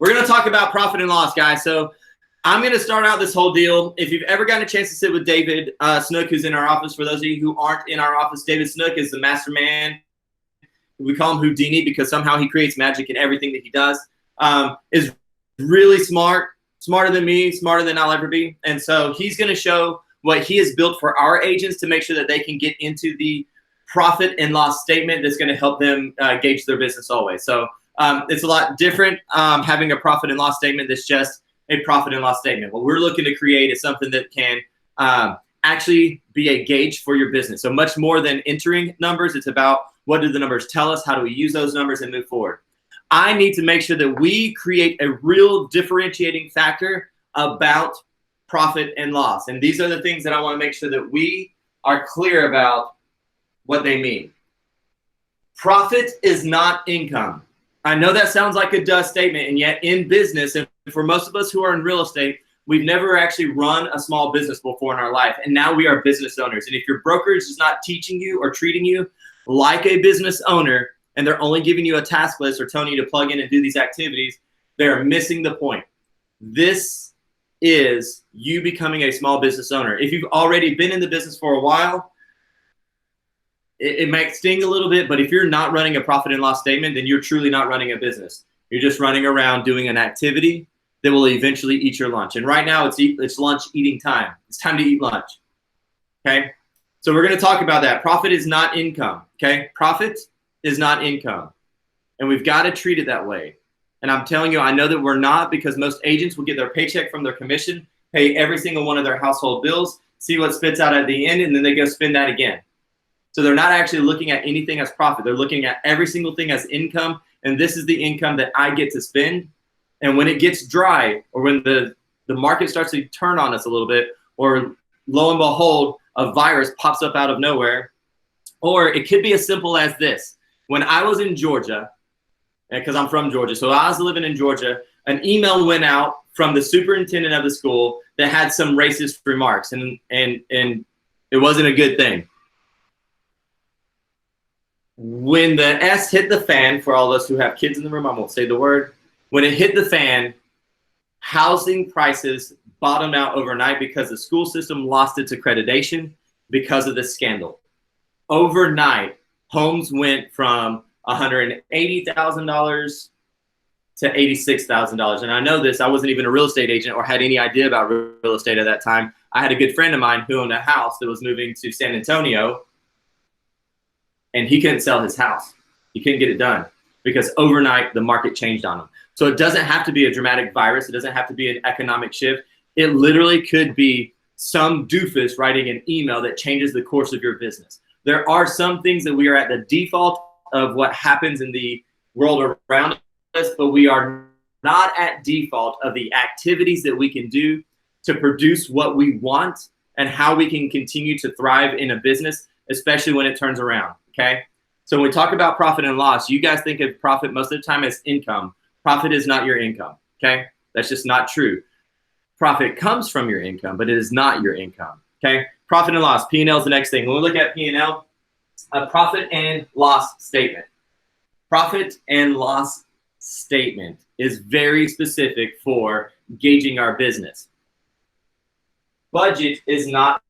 we're going to talk about profit and loss, guys. So I'm going to start out this whole deal. If you've ever gotten a chance to sit with David Snook, who's in our office, for those of you who aren't in our office, David Snook is the master man. We call him Houdini because somehow he creates magic in everything that he does. Is really smart, smarter than me, smarter than I'll ever be. And so he's going to show what he has built for our agents to make sure that they can get into the profit and loss statement that's going to help them gauge their business always. So it's a lot different having a profit and loss statement that's just a profit and loss statement. What we're looking to create is something that can actually be a gauge for your business. So much more than entering numbers, it's about what do the numbers tell us, how do we use those numbers and move forward. I need to make sure that we create a real differentiating factor about profit and loss. And these are the things that I want to make sure that we are clear about what they mean. Profit is not income. I know that sounds like a duh statement, and yet in business, and for most of us who are in real estate, we've never actually run a small business before in our life, and now we are business owners. And if your brokerage is not teaching you or treating you like a business owner, and they're only giving you a task list or telling you to plug in and do these activities, they're missing the point. This is you becoming a small business owner. If you've already been in the business for a while, it might sting a little bit, but if you're not running a profit and loss statement, then you're truly not running a business. You're just running around doing an activity that will eventually eat your lunch. And right now it's lunch eating time. It's time to eat lunch, okay? So we're gonna talk about that. Profit is not income, okay? Profit is not income. And we've gotta treat it that way. And I'm telling you, I know that we're not, because most agents will get their paycheck from their commission, pay every single one of their household bills, see what spits out at the end, and then they go spend that again. So they're not actually looking at anything as profit. They're looking at every single thing as income. And this is the income that I get to spend. And when it gets dry, or when the market starts to turn on us a little bit, or lo and behold, a virus pops up out of nowhere, or it could be as simple as this. When I was in Georgia, because I'm from Georgia, so I was living in Georgia, an email went out from the superintendent of the school that had some racist remarks, and it wasn't a good thing. When the S hit the fan, for all of us who have kids in the room, I won't say the word. When it hit the fan, housing prices bottomed out overnight because the school system lost its accreditation because of this scandal. Overnight, homes went from $180,000 to $86,000. And I know this, I wasn't even a real estate agent or had any idea about real estate at that time. I had a good friend of mine who owned a house that was moving to San Antonio, and he couldn't sell his house. He couldn't get it done because overnight the market changed on him. So it doesn't have to be a dramatic virus. It doesn't have to be an economic shift. It literally could be some doofus writing an email that changes the course of your business. There are some things that we are at the default of what happens in the world around us, but we are not at default of the activities that we can do to produce what we want and how we can continue to thrive in a business, especially when it turns around. Okay, so when we talk about profit and loss, you guys think of profit most of the time as income. Profit is not your income, okay? That's just not true. Profit comes from your income, but it is not your income, okay? Profit and loss, P&L is the next thing. When we look at P&L, a profit and loss statement. Profit and loss statement is very specific for gauging our business. Budget is not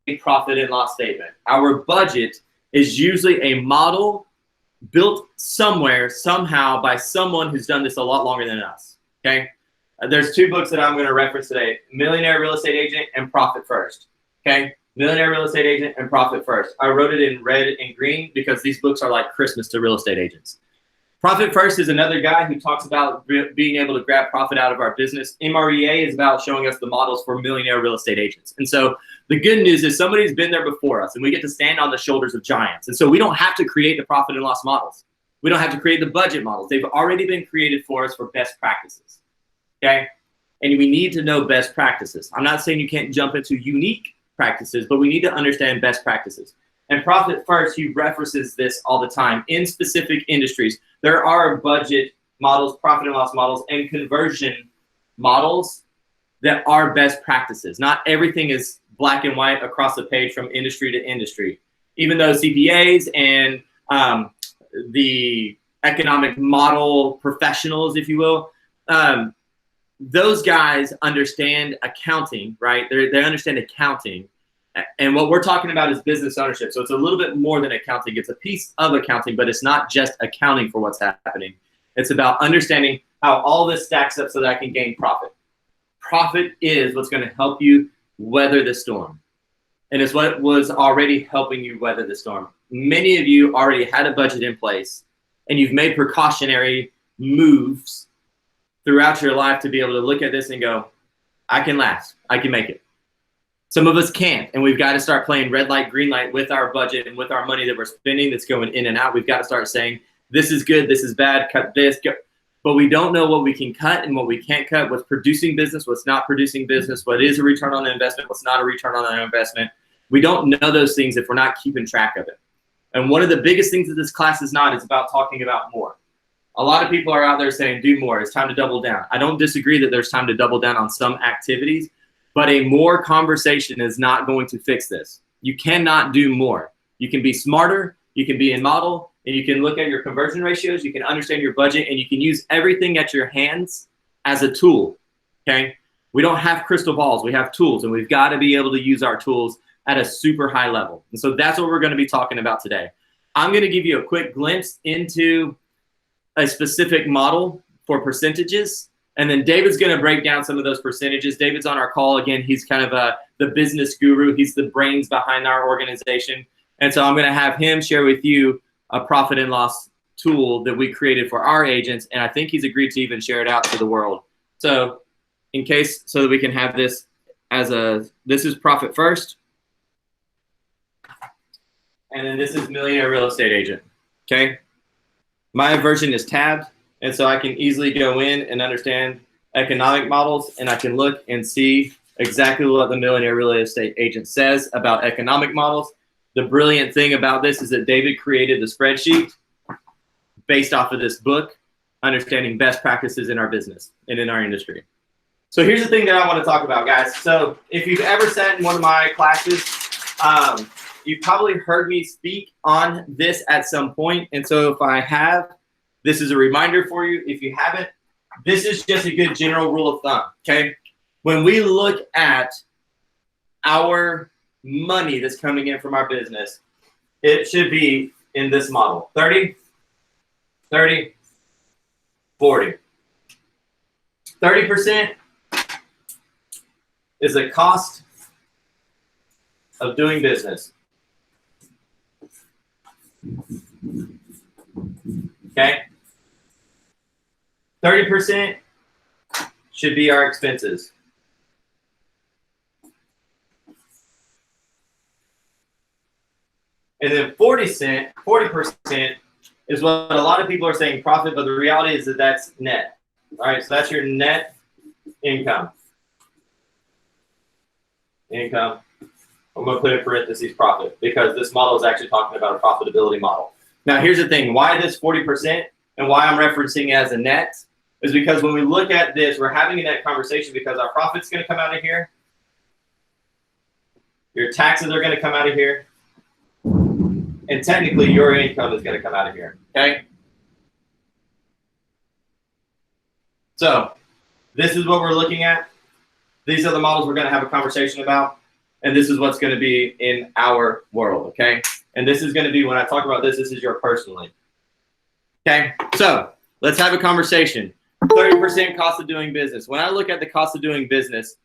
a profit and loss statement. Our budget is usually a model built somewhere, somehow, by someone who's done this a lot longer than us, okay? There's two books that I'm going to reference today, Millionaire Real Estate Agent and Profit First, okay? Millionaire Real Estate Agent and Profit First. I wrote it in red and green because these books are like Christmas to real estate agents. Profit First is another guy who talks about being able to grab profit out of our business. MREA is about showing us the models for millionaire real estate agents. And so the good news is somebody's been there before us, and we get to stand on the shoulders of giants. And so we don't have to create the profit and loss models. We don't have to create the budget models. They've already been created for us for best practices, okay? And we need to know best practices. I'm not saying you can't jump into unique practices, but we need to understand best practices. And Profit First, he references this all the time in specific industries. There are budget models, profit and loss models, and conversion models that are best practices. Not everything is black and white across the page from industry to industry. Even though CPAs and the economic model professionals, if you will. Those guys understand accounting, right? They understand accounting. And what we're talking about is business ownership. So it's a little bit more than accounting. It's a piece of accounting, but it's not just accounting for what's happening. It's about understanding how all this stacks up so that I can gain profit. Profit is what's going to help you weather the storm. And it's what was already helping you weather the storm. Many of you already had a budget in place, and you've made precautionary moves throughout your life to be able to look at this and go, I can last, I can make it. Some of us can't, and we've got to start playing red light, green light with our budget and with our money that we're spending that's going in and out. We've got to start saying, this is good, this is bad, cut this. Go. But we don't know what we can cut and what we can't cut, what's producing business, what's not producing business, what is a return on the investment, what's not a return on the investment. We don't know those things if we're not keeping track of it. And one of the biggest things that this class is not is about talking about more. A lot of people are out there saying, do more, it's time to double down. I don't disagree that there's time to double down on some activities, but a more conversation is not going to fix this. You cannot do more. You can be smarter, you can be in model, and you can look at your conversion ratios, you can understand your budget, and you can use everything at your hands as a tool, okay? We don't have crystal balls, we have tools, and we've got to be able to use our tools at a super high level. And so that's what we're going to be talking about today. I'm going to give you a quick glimpse into a specific model for percentages, and then David's going to break down some of those percentages. David's on our call again. He's kind of the business guru. He's the brains behind our organization. And so I'm going to have him share with you a profit and loss tool that we created for our agents, and I think he's agreed to even share it out to the world. So in case, so that we can have this as this is Profit First, and then this is Millionaire Real Estate Agent, okay? My version is tabbed, and so I can easily go in and understand economic models, and I can look and see exactly what the Millionaire Real Estate Agent says about economic models. The brilliant thing about this is that David created the spreadsheet based off of this book, Understanding Best Practices in Our Business and in our industry. So here's the thing that I want to talk about, guys. So if you've ever sat in one of my classes, you've probably heard me speak on this at some point. And so if I have, this is a reminder for you. If you haven't, this is just a good general rule of thumb, okay? When we look at our money that's coming in from our business, it should be in this model: 30, 30, 40. 30% is the cost of doing business. Okay? 30% should be our expenses. And then 40% is what a lot of people are saying profit, but the reality is that that's net. All right, so that's your net income. Income. I'm going to put in parentheses profit, because this model is actually talking about a profitability model. Now, here's the thing. Why this 40% and why I'm referencing it as a net is because when we look at this, we're having a net conversation because our profit's going to come out of here. Your taxes are going to come out of here. And technically, your income is going to come out of here, okay? So this is what we're looking at. These are the models we're going to have a conversation about. And this is what's going to be in our world, okay? And this is going to be, when I talk about this, this is your personally. Okay, so let's have a conversation. 30% cost of doing business. When I look at the cost of doing business,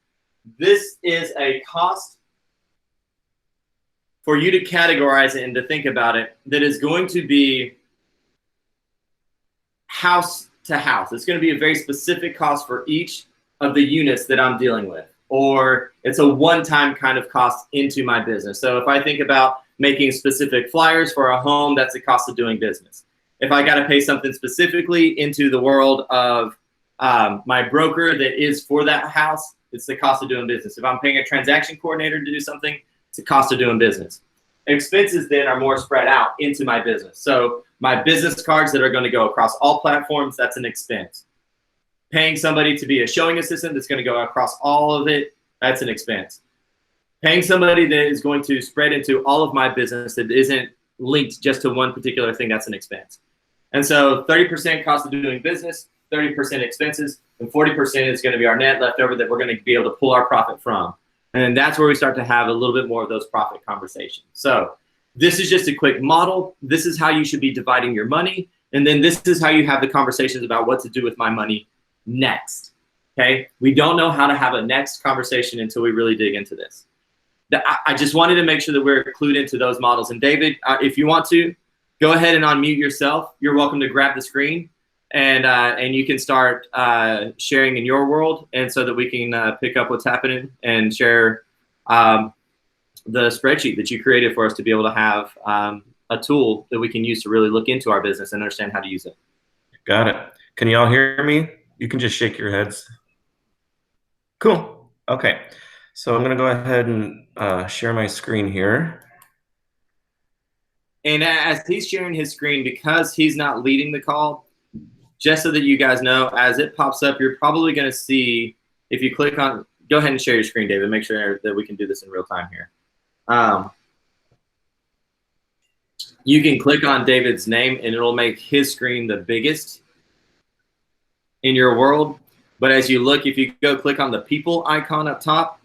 this is a cost for you to categorize it and to think about it that is going to be house to house. It's going to be a very specific cost for each of the units that I'm dealing with, or it's a one-time kind of cost into my business. So if I think about making specific flyers for a home, that's the cost of doing business. If I got to pay something specifically into the world of my broker that is for that house, it's the cost of doing business. If I'm paying a transaction coordinator to do something, it's the cost of doing business. Expenses then are more spread out into my business. So my business cards that are going to go across all platforms, that's an expense. Paying somebody to be a showing assistant that's going to go across all of it, that's an expense. Paying somebody that is going to spread into all of my business that isn't linked just to one particular thing, that's an expense. And so 30% cost of doing business, 30% expenses, and 40% is going to be our net left over that we're going to be able to pull our profit from. And that's where we start to have a little bit more of those profit conversations. So this is just a quick model. This is how you should be dividing your money. And then this is how you have the conversations about what to do with my money next. Okay? We don't know how to have a next conversation until we really dig into this. I just wanted to make sure that we're clued into those models. And David, if you want to, go ahead and unmute yourself. You're welcome to grab the screen and you can start sharing in your world, and so that we can pick up what's happening and share the spreadsheet that you created for us to be able to have a tool that we can use to really look into our business and understand how to use it. Got it. Can you all hear me? You can just shake your heads. Cool. Okay. So I'm going to go ahead and share my screen here. And as he's sharing his screen, because he's not leading the call, just so that you guys know, as it pops up, you're probably going to see, if you click on, go ahead and share your screen, David, make sure that we can do this in real time here. You can click on David's name and it'll make his screen the biggest in your world. But as you look, if you go click on the people icon up top,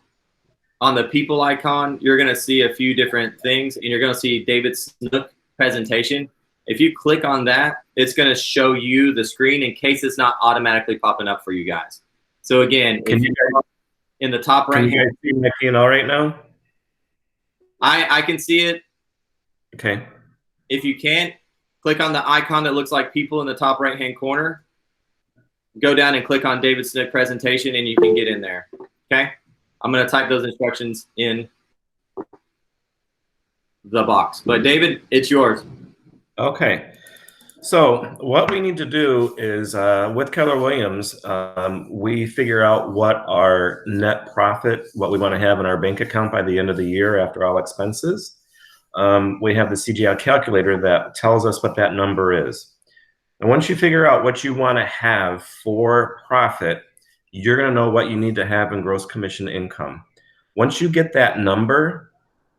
on the people icon, you're going to see a few different things, and you're going to see David Snook presentation. If you click on that, it's going to show you the screen in case it's not automatically popping up for you guys. So again, if you're in the top right hand, can you guys see my P&L right now? I can see it. Okay. If you can't, click on the icon that looks like people in the top right hand corner. Go down and click on David Snook presentation, and you can get in there. Okay. I'm going to type those instructions in the box. But David, it's yours. Okay. So what we need to do is with Keller Williams, we figure out what our net profit, what we want to have in our bank account by the end of the year after all expenses. We have the CGI calculator that tells us what that number is. And once you figure out what you want to have for profit, you're going to know what you need to have in gross commission income. Once you get that number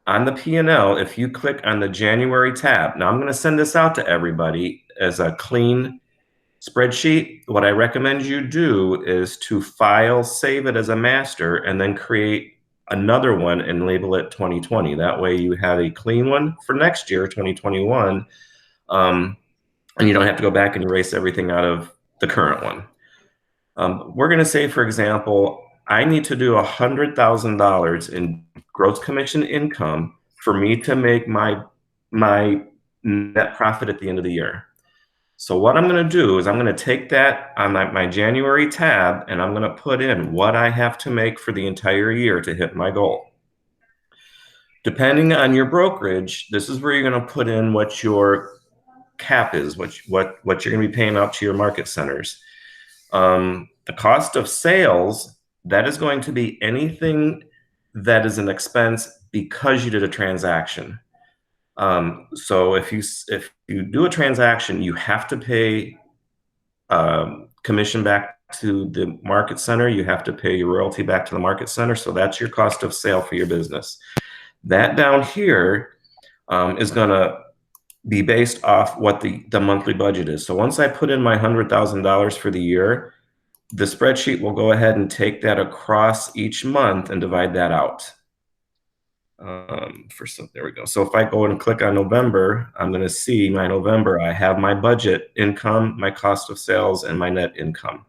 on the P&L, if you click on the January tab, now I'm going to send this out to everybody as a clean spreadsheet. What I recommend you do is to file, save it as a master, and then create another one and label it 2020. That way you have a clean one for next year, 2021, and you don't have to go back and erase everything out of the current one. We're going to say, for example, I need to do $100,000 in gross commission income for me to make my net profit at the end of the year. So what I'm going to do is I'm going to take that on my January tab, and I'm going to put in what I have to make for the entire year to hit my goal. Depending on your brokerage, this is where you're going to put in what your cap is, what you're going to be paying out to your market centers. The cost of sales, that is going to be anything that is an expense because you did a transaction. So if you do a transaction, you have to pay commission back to the market center. You have to pay your royalty back to the market center. So that's your cost of sale for your business. That down here is going to be based off what the monthly budget is. So once I put in my $100,000 for the year, the spreadsheet will go ahead and take that across each month and divide that out. There we go. So if I go and click on November, I'm going to see my November. I have my budget income, my cost of sales, and my net income.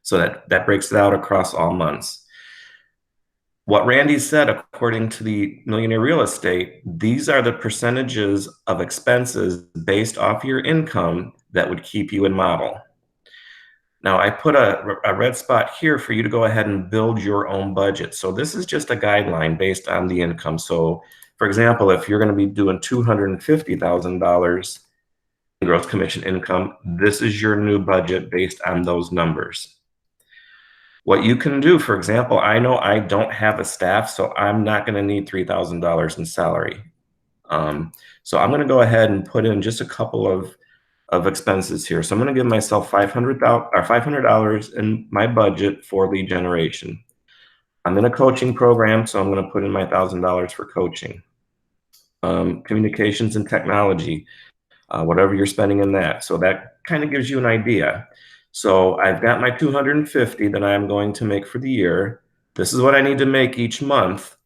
So that breaks it out across all months. What Randy said, according to the Millionaire Real Estate, these are the percentages of expenses based off your income that would keep you in model. Now, I put a red spot here for you to go ahead and build your own budget. So this is just a guideline based on the income. So, for example, if you're going to be doing $250,000 in gross commission income, this is your new budget based on those numbers. What you can do, for example, I know I don't have a staff, so I'm not going to need $3,000 in salary. So I'm going to go ahead and put in just a couple of expenses here. So I'm going to give myself $500 in my budget for lead generation. I'm in a coaching program, so I'm going to put in my $1,000 for coaching. Communications and technology. whatever you're spending in that. So that kind of gives you an idea. So I've got my 250 that I'm going to make for the year. This is what I need to make each month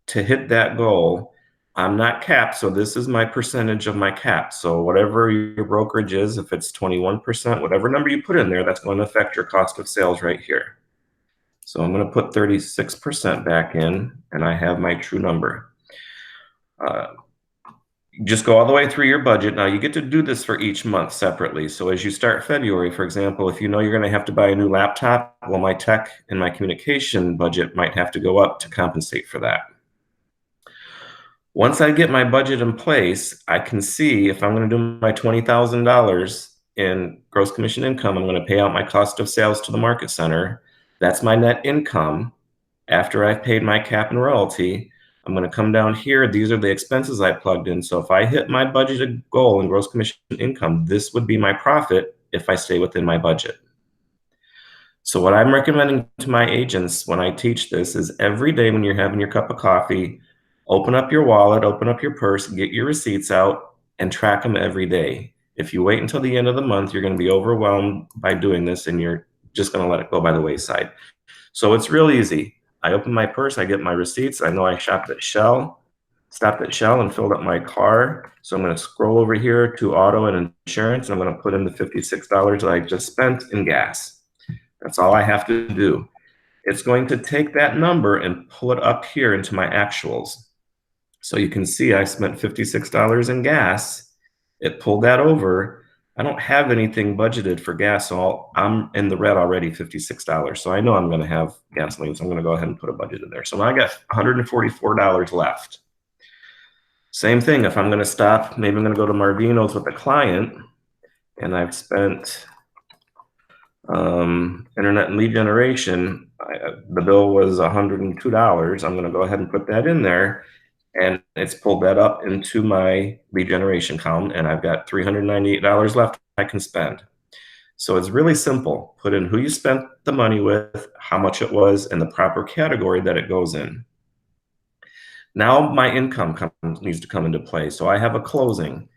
to hit that goal. I'm not capped, so this is my percentage of my cap. So whatever your brokerage is, if it's 21%, whatever number you put in there, that's going to affect your cost of sales right here. So I'm going to put 36% back in, and I have my true number. Just go all the way through your budget. Now you get to do this for each month separately. So as you start February, for example, if you know you're going to have to buy a new laptop, well, my tech and my communication budget might have to go up to compensate for that. Once I get my budget in place, I can see if I'm going to do my $20,000 in gross commission income, I'm going to pay out my cost of sales to the market center. That's my net income after I've paid my cap and royalty. I'm going to come down here. These are the expenses I plugged in. So if I hit my budgeted goal in gross commission income, this would be my profit if I stay within my budget. So what I'm recommending to my agents when I teach this is every day when you're having your cup of coffee, open up your wallet, open up your purse, get your receipts out, and track them every day. If you wait until the end of the month, you're going to be overwhelmed by doing this, and you're just going to let it go by the wayside. So it's real easy. I open my purse, I get my receipts. I know I stopped at Shell and filled up my car. So I'm going to scroll over here to auto and insurance. And I'm going to put in the $56 that I just spent in gas. That's all I have to do. It's going to take that number and pull it up here into my actuals. So you can see I spent $56 in gas. It pulled that over. I don't have anything budgeted for gas, so I'm in the red already, $56. So I know I'm going to have gasoline, so I'm going to go ahead and put a budget in there. So now I got $144 left. Same thing, if I'm going to stop, maybe I'm going to go to Marvino's with a client, and I've spent internet and lead generation. The bill was $102. I'm going to go ahead and put that in there. And it's pulled that up into my lead generation column, and I've got $398 left I can spend. So it's really simple. Put in who you spent the money with, how much it was, and the proper category that it goes in. Now my income needs to come into play. So I have a closing.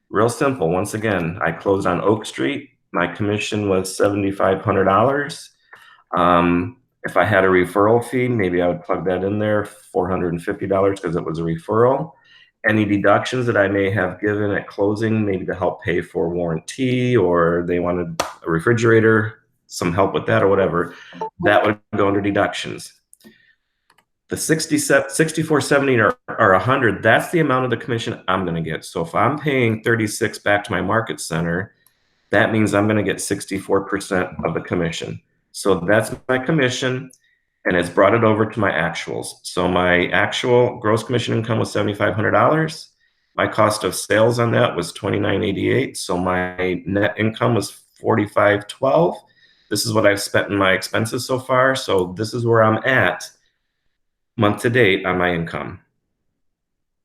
Real simple. Once again, I closed on Oak Street. My commission was $7,500. If I had a referral fee, maybe I would plug that in there, $450 because it was a referral. Any deductions that I may have given at closing, maybe to help pay for warranty, or they wanted a refrigerator, some help with that or whatever, that would go under deductions. The $64.70 or $100, that's the amount of the commission I'm going to get. So if I'm paying $36 back to my market center, that means I'm going to get 64% of the commission. So that's my commission, and it's brought it over to my actuals. So my actual gross commission income was $7,500. My cost of sales on that was $29.88. So my net income was $45.12. This is what I've spent in my expenses so far. So this is where I'm at month to date on my income.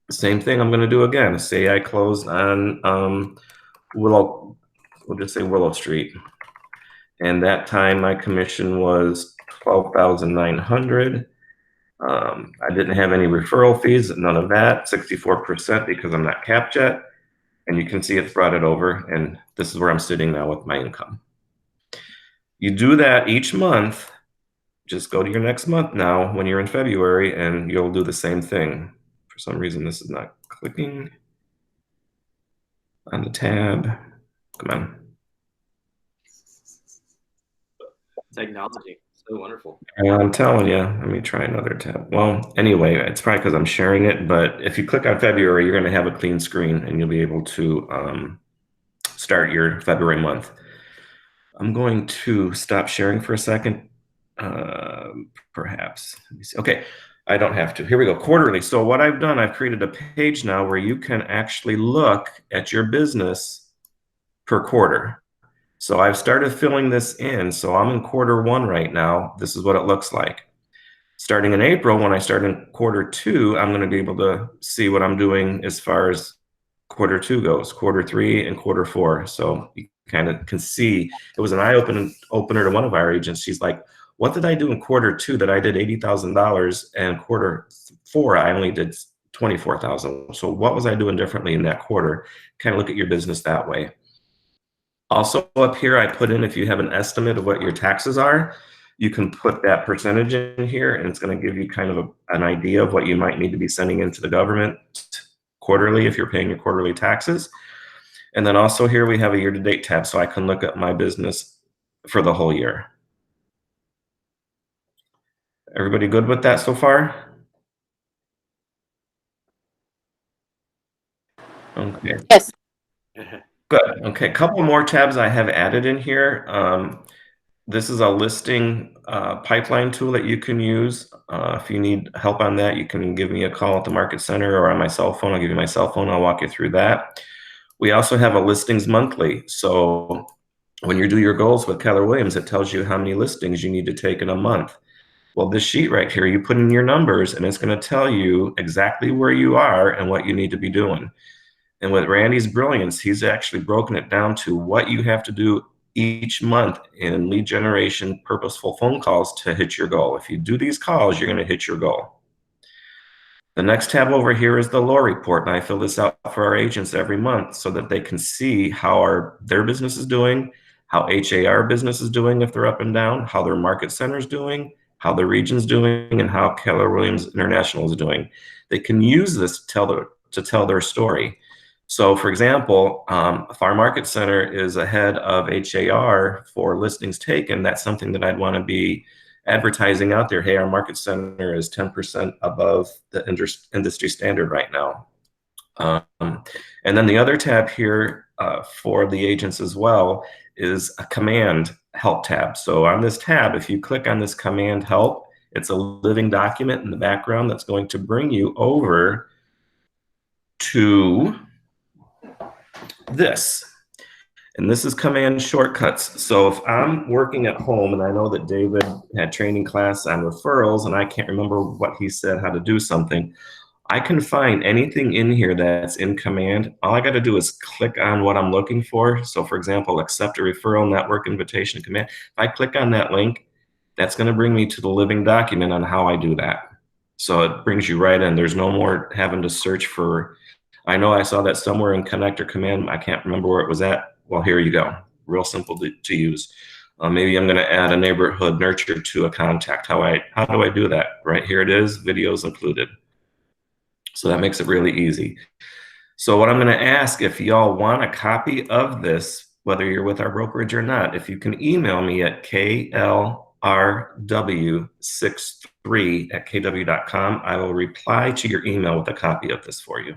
Same thing I'm going to do again. Say I closed on we'll just say Willow Street. And that time my commission was $12,900. I didn't have any referral fees, none of that, 64% because I'm not capped yet. And you can see it's brought it over, and this is where I'm sitting now with my income. You do that each month. Just go to your next month now when you're in February, and you'll do the same thing. For some reason, this is not clicking on the tab. Come on. Technology, so wonderful. I'm telling you, let me try another tab. Well, anyway, it's probably because I'm sharing it, but if you click on February, you're going to have a clean screen, and you'll be able to start your February month. I'm going to stop sharing for a second, perhaps. Let me see. Okay, I don't have to. Here we go, quarterly. So what I've done, I've created a page now where you can actually look at your business per quarter. So I've started filling this in. So I'm in quarter one right now. This is what it looks like. Starting in April, when I start in quarter two, I'm going to be able to see what I'm doing as far as quarter two goes, quarter three and quarter four. So you kind of can see, it was an eye-opener to one of our agents. She's like, what did I do in quarter two that I did $80,000, and quarter four I only did 24,000. So what was I doing differently in that quarter? Kind of look at your business that way. Also up here, I put in, if you have an estimate of what your taxes are, you can put that percentage in here, and it's going to give you kind of an idea of what you might need to be sending into the government quarterly if you're paying your quarterly taxes. And then also here we have a year-to-date tab, so I can look at my business for the whole year. Everybody good with that so far? Okay. Yes. Good. Okay, a couple more tabs I have added in here. This is a listing pipeline tool that you can use. If you need help on that, you can give me a call at the Market Center or on my cell phone. I'll give you my cell phone. I'll walk you through that. We also have a listings monthly. So when you do your goals with Keller Williams, it tells you how many listings you need to take in a month. Well, this sheet right here, you put in your numbers and it's going to tell you exactly where you are and what you need to be doing. And with Randy's brilliance, he's actually broken it down to what you have to do each month in lead generation, purposeful phone calls to hit your goal. If you do these calls, you're going to hit your goal. The next tab over here is the lore report, and I fill this out for our agents every month so that they can see how their business is doing, how HAR business is doing if they're up and down, how their market center is doing, how the region's doing, and how Keller Williams International is doing. They can use this to tell their story. So for example, if our market center is ahead of HAR for listings taken, that's something that I'd want to be advertising out there. Hey, our market center is 10% above the industry standard right now. And then the other tab here for the agents as well is a command help tab. So on this tab, if you click on this command help, it's a living document in the background that's going to bring you over to this. And this is command shortcuts. So if I'm working at home and I know that David had training class on referrals and I can't remember what he said, how to do something, I can find anything in here that's in command. All I got to do is click on what I'm looking for. So for example, accept a referral network invitation command. If I click on that link, that's going to bring me to the living document on how I do that. So it brings you right in. There's no more having to search for, I know I saw that somewhere in connect or command. I can't remember where it was at. Well, here you go. Real simple to use. Maybe I'm going to add a neighborhood nurture to a contact. How do I do that? Right here it is, videos included. So that makes it really easy. So what I'm going to ask, if y'all want a copy of this, whether you're with our brokerage or not, if you can email me at klrw63@kw.com, I will reply to your email with a copy of this for you.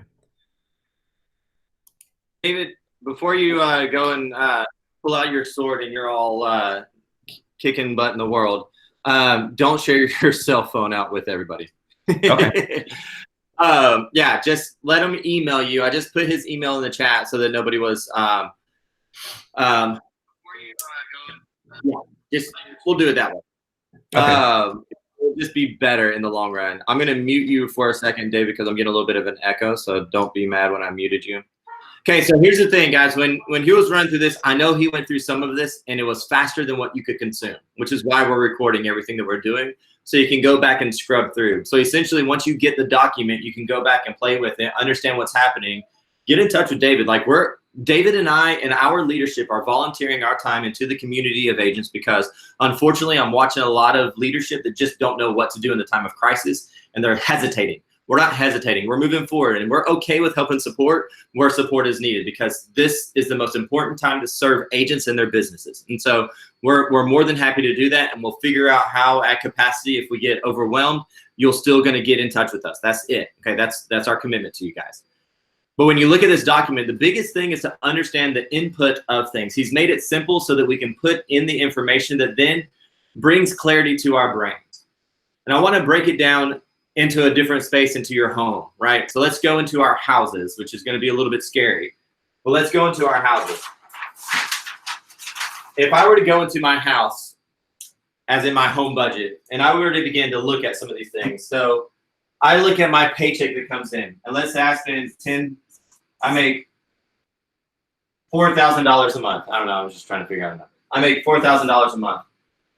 David, before you go and pull out your sword and you're all kicking butt in the world, don't share your cell phone out with everybody. Okay. Yeah, just let him email you. I just put his email in the chat so that nobody was. Yeah, just we'll do it that way. Okay. It'll just be better in the long run. I'm gonna mute you for a second, David, because I'm getting a little bit of an echo. So don't be mad when I muted you. Okay, so here's the thing, guys. When he was running through this, I know he went through some of this, and it was faster than what you could consume, which is why we're recording everything that we're doing, so you can go back and scrub through. So essentially, once you get the document, you can go back and play with it, understand what's happening, get in touch with David. Like David and I and our leadership are volunteering our time into the community of agents because, unfortunately, I'm watching a lot of leadership that just don't know what to do in the time of crisis, and they're hesitating. We're not hesitating. We're moving forward, and we're okay with helping support where support is needed because this is the most important time to serve agents and their businesses. And so we're more than happy to do that, and we'll figure out how at capacity, if we get overwhelmed, you're still going to get in touch with us. That's it. Okay, that's our commitment to you guys. But when you look at this document, the biggest thing is to understand the input of things. He's made it simple so that we can put in the information that then brings clarity to our brains. And I want to break it down into a different space, into your home, right? So let's go into our houses, which is going to be a little bit scary. But let's go into our houses. If I were to go into my house, as in my home budget, and I were to begin to look at some of these things. So I look at my paycheck that comes in, and let's say I make $4,000 a month. I don't know, I was just trying to figure out a number. I make $4,000 a month.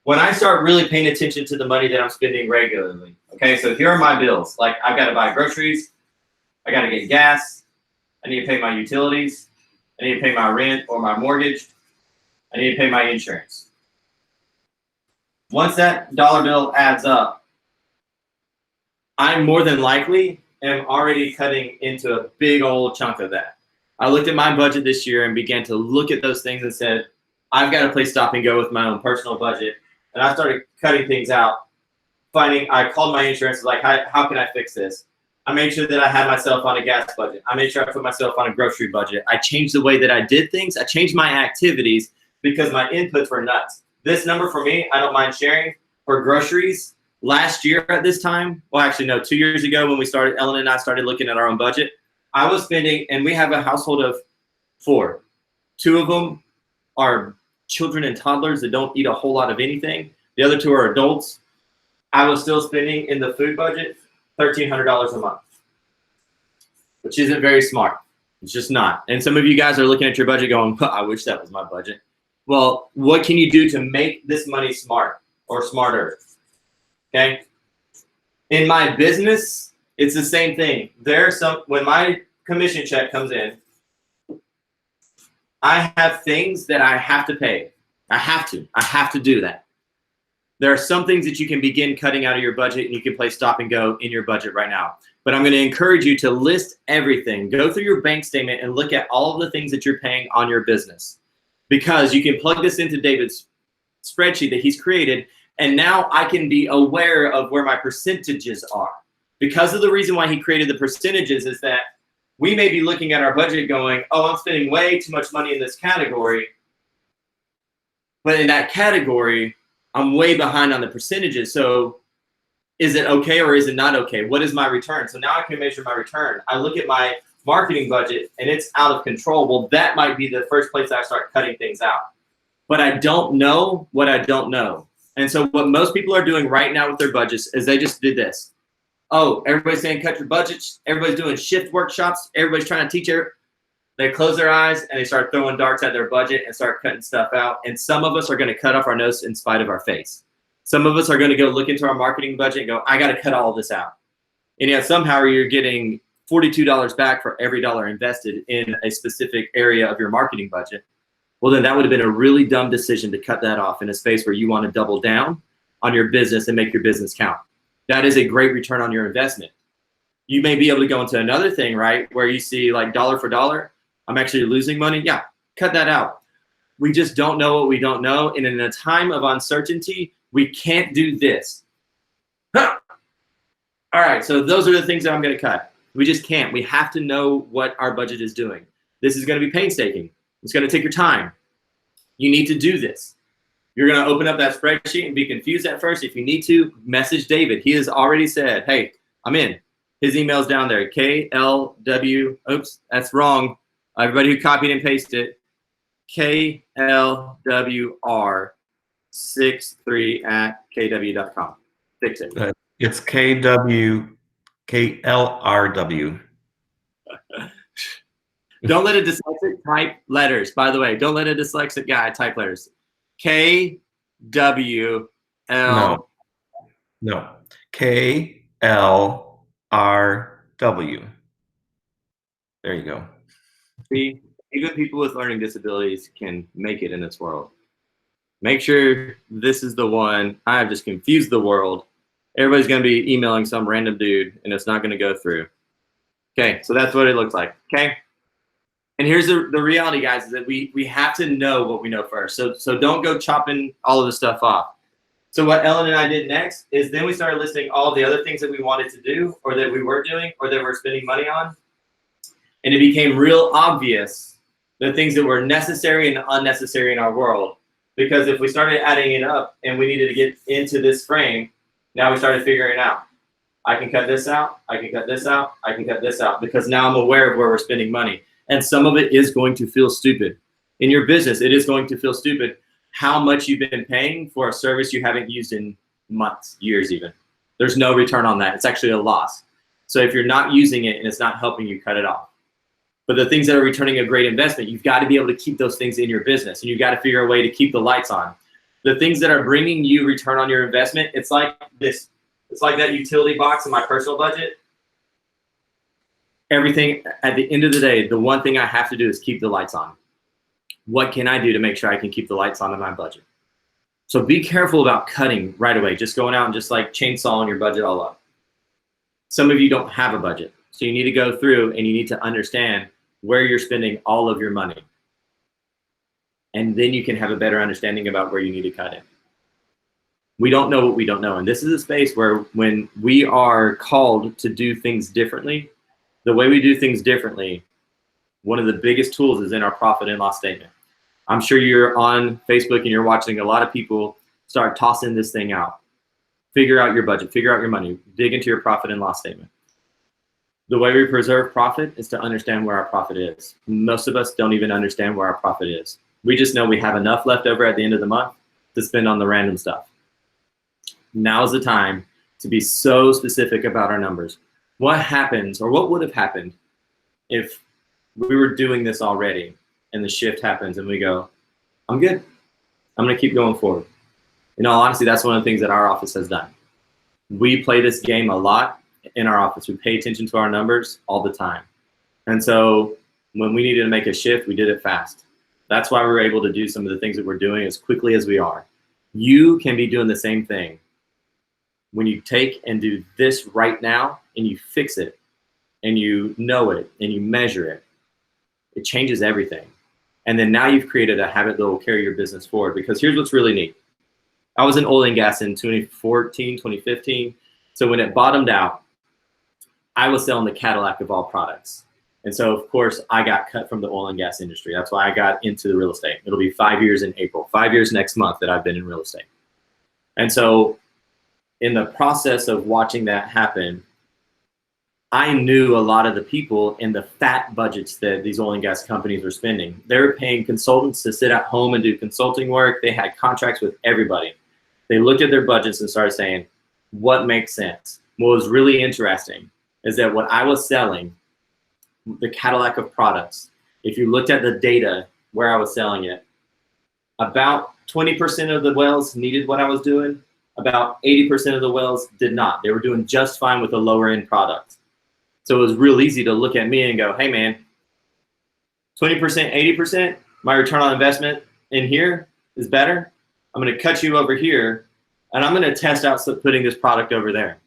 When I start really paying attention to the money that I'm spending regularly, okay, so here are my bills. Like I've got to buy groceries, I got to get gas. I need to pay my utilities. I need to pay my rent or my mortgage. I need to pay my insurance. Once that dollar bill adds up, I more than likely am already cutting into a big old chunk of that. I looked at my budget this year and began to look at those things and said, I've got to play stop and go with my own personal budget. And I started cutting things out. I called my insurance, like, how can I fix this? I made sure that I had myself on a gas budget. I made sure I put myself on a grocery budget. I changed the way that I did things. I changed my activities because my inputs were nuts. This number for me, I don't mind sharing, for groceries, last year at this time, well, actually, no, 2 years ago when we started, Ellen and I started looking at our own budget, I was spending, and we have a household of 4. 2 of them are children and toddlers that don't eat a whole lot of anything. The other 2 are adults. I was still spending in the food budget $1,300 a month, which isn't very smart. It's just not. And some of you guys are looking at your budget going, I wish that was my budget. Well, what can you do to make this money smart or smarter? Okay. In my business, it's the same thing. When my commission check comes in, I have things that I have to pay. I have to do that. There are some things that you can begin cutting out of your budget, and you can play stop and go in your budget right now. But I'm going to encourage you to list everything. Go through your bank statement and look at all of the things that you're paying on your business, because you can plug this into David's spreadsheet that he's created, and now I can be aware of where my percentages are. Because of the reason why he created the percentages is that we may be looking at our budget going, oh, I'm spending way too much money in this category. But in that category, I'm way behind on the percentages. So is it okay or is it not okay? What is my return? So now I can measure my return. I look at my marketing budget and it's out of control. Well, that might be the first place I start cutting things out. But I don't know what I don't know. And so what most people are doing right now with their budgets is they just did this. Oh, everybody's saying cut your budgets. Everybody's doing shift workshops. Everybody's trying to teach it. They close their eyes and they start throwing darts at their budget and start cutting stuff out. And some of us are going to cut off our nose in spite of our face. Some of us are going to go look into our marketing budget and go, I got to cut all this out. And yet somehow you're getting $42 back for every dollar invested in a specific area of your marketing budget. Well, then that would have been a really dumb decision to cut that off in a space where you want to double down on your business and make your business count. That is a great return on your investment. You may be able to go into another thing, right, where you see like dollar for dollar, I'm actually losing money. Yeah, cut that out. We just don't know what we don't know. And in a time of uncertainty, we can't do this. Huh. All right, so those are the things that I'm going to cut. We just can't. We have to know what our budget is doing. This is going to be painstaking. It's going to take your time. You need to do this. You're going to open up that spreadsheet and be confused at first. If you need to, message David. He has already said, hey, I'm in. His email's down there, KLW, oops, that's wrong. Everybody who copied and pasted it, KLWR63@kw.com. Fix it. It's KLRW. Don't let a dyslexic type letters. By the way, don't let a dyslexic guy type letters. KWL. No. KLRW. There you go. See, even people with learning disabilities can make it in this world. Make sure this is the one. I have just confused the world. Everybody's going to be emailing some random dude, and it's not going to go through. Okay, so that's what it looks like. Okay. And here's the reality, guys, is that we have to know what we know first. So don't go chopping all of the stuff off. So what Ellen and I did next is then we started listing all the other things that we wanted to do or that we were doing or that we're spending money on. And it became real obvious the things that were necessary and unnecessary in our world. Because if we started adding it up and we needed to get into this frame, now we started figuring it out. I can cut this out. I can cut this out. I can cut this out because now I'm aware of where we're spending money. And some of it is going to feel stupid. In your business, it is going to feel stupid how much you've been paying for a service you haven't used in months, years even. There's no return on that. It's actually a loss. So if you're not using it and it's not helping you, cut it off. But the things that are returning a great investment, you've got to be able to keep those things in your business, and you've got to figure a way to keep the lights on. The things that are bringing you return on your investment, it's like this. It's like that utility box in my personal budget. everything at the end of the day, the one thing I have to do is keep the lights on. What can I do to make sure I can keep the lights on in my budget? So be careful about cutting right away, just going out and just like chainsawing your budget all up. Some of you don't have a budget. So you need to go through and you need to understand where you're spending all of your money. And then you can have a better understanding about where you need to cut it. We don't know what we don't know. And this is a space where when we are called to do things differently, the way we do things differently, one of the biggest tools is in our profit and loss statement. I'm sure you're on Facebook and you're watching a lot of people start tossing this thing out. Figure out your budget, figure out your money, dig into your profit and loss statement. The way we preserve profit is to understand where our profit is. Most of us don't even understand where our profit is. We just know we have enough left over at the end of the month to spend on the random stuff. Now's the time to be so specific about our numbers. What happens, or what would have happened if we were doing this already and the shift happens and we go, I'm good. I'm going to keep going forward. In all honesty, that's one of the things that our office has done. We play this game a lot in our office. We pay attention to our numbers all the time. And so when we needed to make a shift, we did it fast. That's why we were able to do some of the things that we're doing as quickly as we are. You can be doing the same thing. When you take and do this right now and you fix it and you know it and you measure it, it changes everything. And then now you've created a habit that will carry your business forward, because here's what's really neat. I was in oil and gas in 2014, 2015. So when it bottomed out, I was selling the Cadillac of all products. And so, of course, I got cut from the oil and gas industry. That's why I got into the real estate. It'll be 5 years in April, 5 years next month that I've been in real estate. And so in the process of watching that happen, I knew a lot of the people in the fat budgets that these oil and gas companies were spending. They were paying consultants to sit at home and do consulting work. They had contracts with everybody. They looked at their budgets and started saying, what makes sense? What was really interesting is that what I was selling, the Cadillac of products, if you looked at the data where I was selling it, about 20% of the wells needed what I was doing. About 80% of the wells did not. They were doing just fine with a lower end product. So it was real easy to look at me and go, hey man, 20%, 80%, my return on investment in here is better. I'm going to cut you over here and I'm going to test out putting this product over there.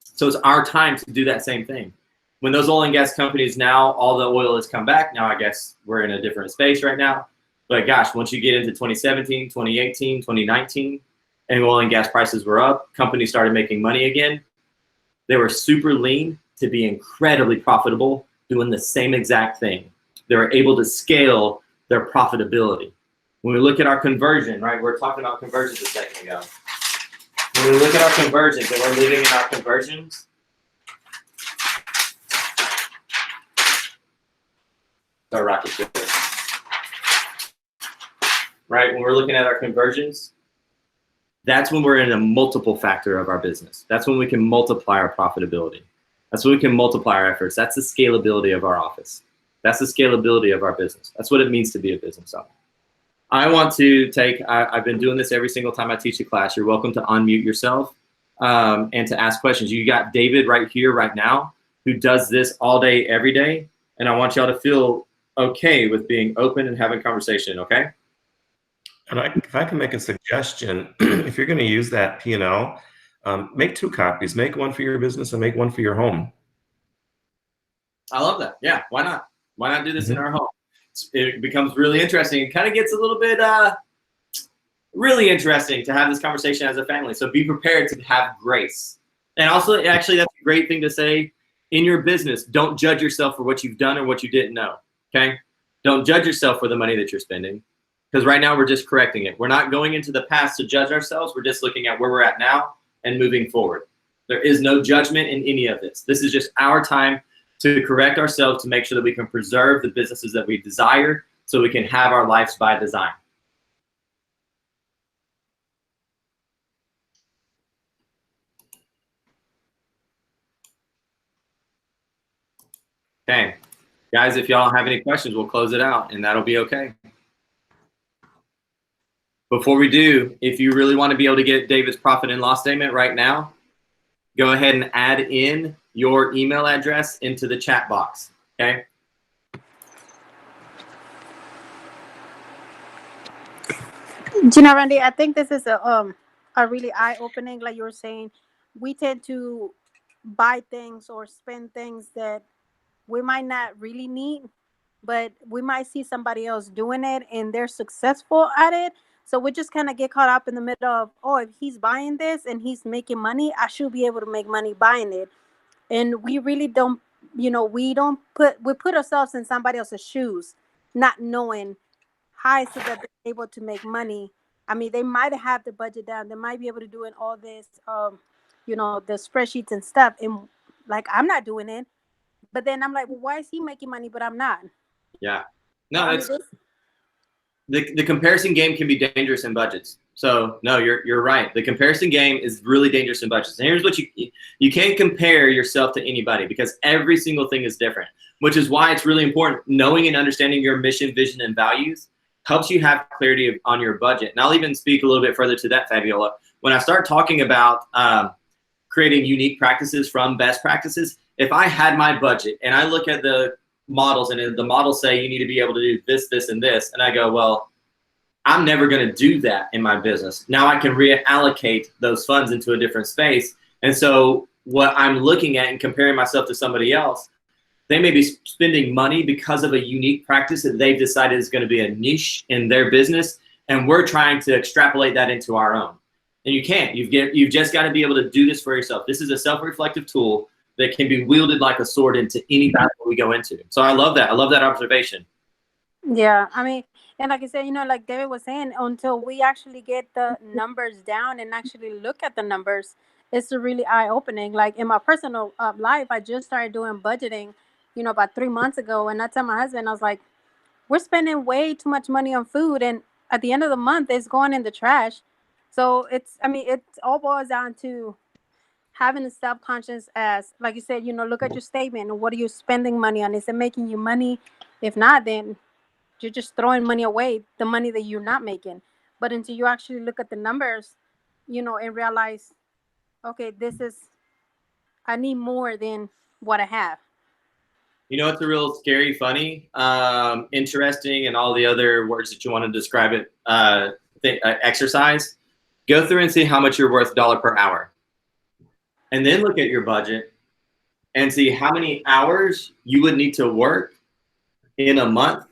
So it's our time to do that same thing. When those oil and gas companies, now all the oil has come back. Now I guess we're in a different space right now. But gosh, once you get into 2017, 2018, 2019, and oil and gas prices were up, companies started making money again. They were super lean to be incredibly profitable, doing the same exact thing. They were able to scale their profitability. When we look at our conversion, right, we were talking about conversions a second ago. When we look at our conversions and we're living in our conversions, our rocket ship. Right, when we're looking at our conversions, that's when we're in a multiple factor of our business. That's when we can multiply our profitability. That's when we can multiply our efforts. That's the scalability of our office. That's the scalability of our business. That's what it means to be a business owner. I want to take, I've been doing this every single time I teach a class. You're welcome to unmute yourself and to ask questions. You got David right here, right now, who does this all day, every day. And I want y'all to feel okay with being open and having conversation, okay? And if I can make a suggestion, if you're going to use that P&L, make 2 copies. Make one for your business and make one for your home. I love that. Yeah, why not? Why not do this in our home? It becomes really interesting. It kind of gets a little bit really interesting to have this conversation as a family. So be prepared to have grace. And also, actually, that's a great thing to say in your business. Don't judge yourself for what you've done or what you didn't know, okay? Don't judge yourself for the money that you're spending, because right now we're just correcting it. We're not going into the past to judge ourselves. We're just looking at where we're at now and moving forward. There is no judgment in any of this. This is just our time to correct ourselves, to make sure that we can preserve the businesses that we desire so we can have our lives by design. Okay, guys, if y'all have any questions, we'll close it out and that'll be okay. Before we do, if you really want to be able to get David's profit and loss statement right now, go ahead and add in your email address into the chat box, okay? Randy, I think this is a really eye-opening, like you were saying. We tend to buy things or spend things that we might not really need, but we might see somebody else doing it and they're successful at it. So we just kind of get caught up in the middle of, oh, if he's buying this and he's making money, I should be able to make money buying it. And we really don't, we put ourselves in somebody else's shoes, not knowing how is it that they're able to make money. I mean, they might have the budget down. They might be able to do in all this, the spreadsheets and stuff. And like, I'm not doing it. But then I'm like, well, why is he making money, but I'm not? Yeah. No, it's the comparison game can be dangerous in budgets. So no, you're right. The comparison game is really dangerous in budgets. And here's what you can't compare yourself to anybody because every single thing is different, which is why it's really important. Knowing and understanding your mission, vision, and values helps you have clarity on your budget. And I'll even speak a little bit further to that, Fabiola. When I start talking about creating unique practices from best practices, if I had my budget and I look at the models and the models say you need to be able to do this, this, and this, and I go, well, I'm never going to do that in my business. Now I can reallocate those funds into a different space. And so what I'm looking at and comparing myself to somebody else, they may be spending money because of a unique practice that they've decided is going to be a niche in their business. And we're trying to extrapolate that into our own. And you can't. You've just got to be able to do this for yourself. This is a self-reflective tool that can be wielded like a sword into any battle we go into. So I love that. I love that observation. Yeah, I mean, and like I said, like David was saying, until we actually get the numbers down and actually look at the numbers, it's really eye-opening. Like in my personal life, I just started doing budgeting, about 3 months ago. And I tell my husband, I was like, we're spending way too much money on food. And at the end of the month, it's going in the trash. So it all boils down to having a self-conscious as, like you said, look at your statement. What are you spending money on? Is it making you money? If not, then you're just throwing money away, the money that you're not making. But until you actually look at the numbers, and realize, okay, I need more than what I have. It's a real scary, funny, interesting, and all the other words that you want to describe it, exercise. Go through and see how much you're worth dollar per hour. And then look at your budget and see how many hours you would need to work in a month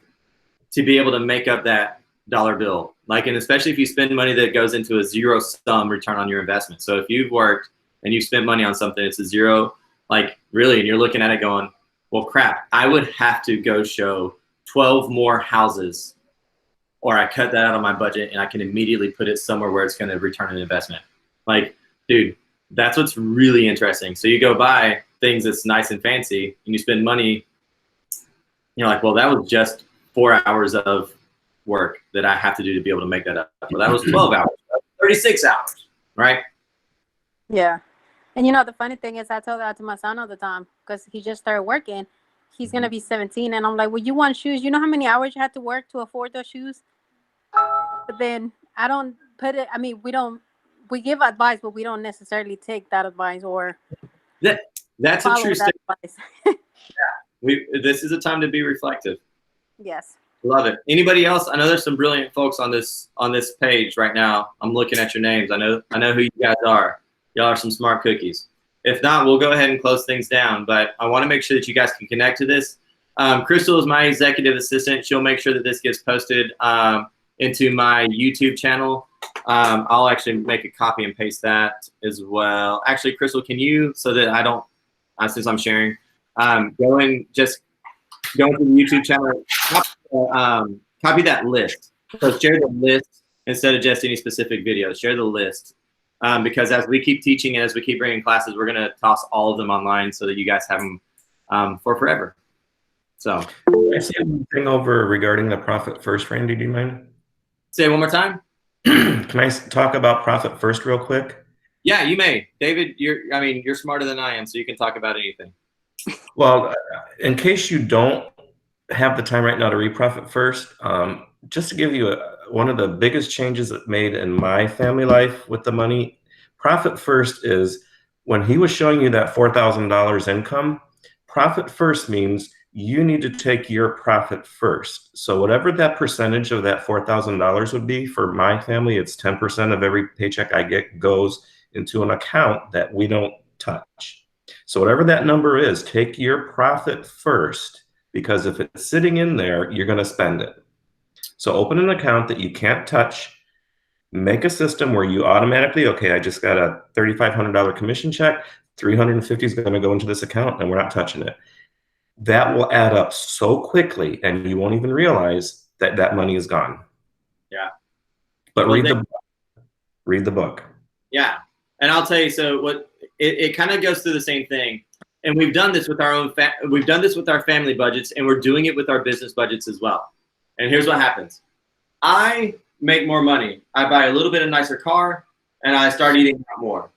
to be able to make up that dollar bill. And especially if you spend money that goes into a zero-sum return on your investment. So if you've worked and you've spent money on something, it's a zero, really, and you're looking at it going, well, crap, I would have to go show 12 more houses, or I cut that out of my budget and I can immediately put it somewhere where it's going to return an investment. Dude, that's what's really interesting. So you go buy things that's nice and fancy and you spend money. You're like, well, that was just 4 hours of work that I have to do to be able to make that up. Well, that was 12 hours, 36 hours, right? Yeah. And the funny thing is, I tell that to my son all the time because he just started working. He's going to be 17. And I'm like, well, you want shoes? You know how many hours you have to work to afford those shoes? But then I don't put it, we give advice, but we don't necessarily take that advice or that's a true statement. Yeah, this is a time to be reflective. Yes. Love it. Anybody else? I know there's some brilliant folks on this page right now. I'm looking at your names. I know who you guys are. Y'all are some smart cookies. If not, we'll go ahead and close things down. But I want to make sure that you guys can connect to this. Crystal is my executive assistant. She'll make sure that this gets posted into my YouTube channel. I'll actually make a copy and paste that as well. Actually, Crystal, can you, so that I don't, since I'm sharing, go into the YouTube channel, copy that list. So share the list instead of just any specific videos. Share the list. Because as we keep teaching and as we keep bringing classes, we're going to toss all of them online so that you guys have them for forever. So, can I say one thing over regarding the profit first, Randy? Do you mind? Say it one more time. Can I talk about profit first real quick? Yeah, you may. David, you're smarter than I am, so you can talk about anything. Well, in case you don't have the time right now to read profit first, just to give you one of the biggest changes that made in my family life with the money, profit first is When he was showing you that $4,000 income, profit first means you need to take your profit first. So whatever that percentage of that $4,000 would be, for my family, it's 10% of every paycheck I get goes into an account that we don't touch. So whatever that number is, take your profit first, because if it's sitting in there, you're going to spend it. So open an account that you can't touch. Make a system where you automatically, okay, I just got a $3,500 commission check, 350 is going to go into this account and we're not touching it. That will add up so quickly and you won't even realize that that money is gone. Yeah. But well, read the book. Yeah. And I'll tell you, so what it kind of goes through the same thing. And we've done this with our own, we've done this with our family budgets, and we're doing it with our business budgets as well. And here's what happens. I make more money. I buy a little bit of nicer car and I start eating out more.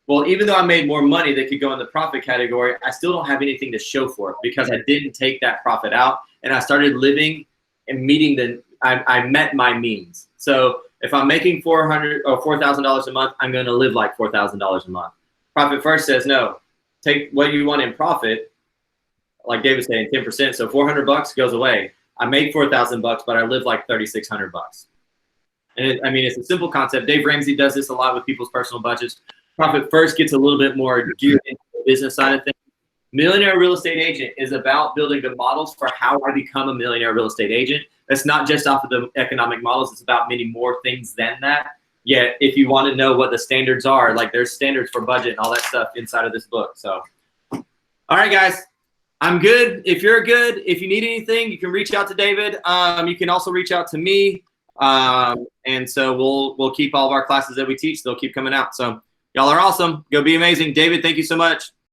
Well, even though I made more money that could go in the profit category, I still don't have anything to show for it because I didn't take that profit out, and I started living and meeting I met my means. So if I'm making $400 or $4,000 a month, I'm going to live like $4,000 a month. Profit first says no. Take what you want in profit, like David's saying, 10%. So $400 goes away. I make $4,000, but I live like $3,600. And I mean, it's a simple concept. Dave Ramsey does this a lot with people's personal budgets. Profit first gets a little bit more geared into the business side of things. Millionaire Real Estate Agent is about building the models for how I become a millionaire real estate agent. That's not just off of the economic models. It's about many more things than that. Yet, if you want to know what the standards are, like there's standards for budget and all that stuff inside of this book. So, all right, guys, I'm good. If you're good, if you need anything, you can reach out to David. You can also reach out to me. And so we'll keep all of our classes that we teach. They'll keep coming out. So y'all are awesome. Go be amazing. David, thank you so much.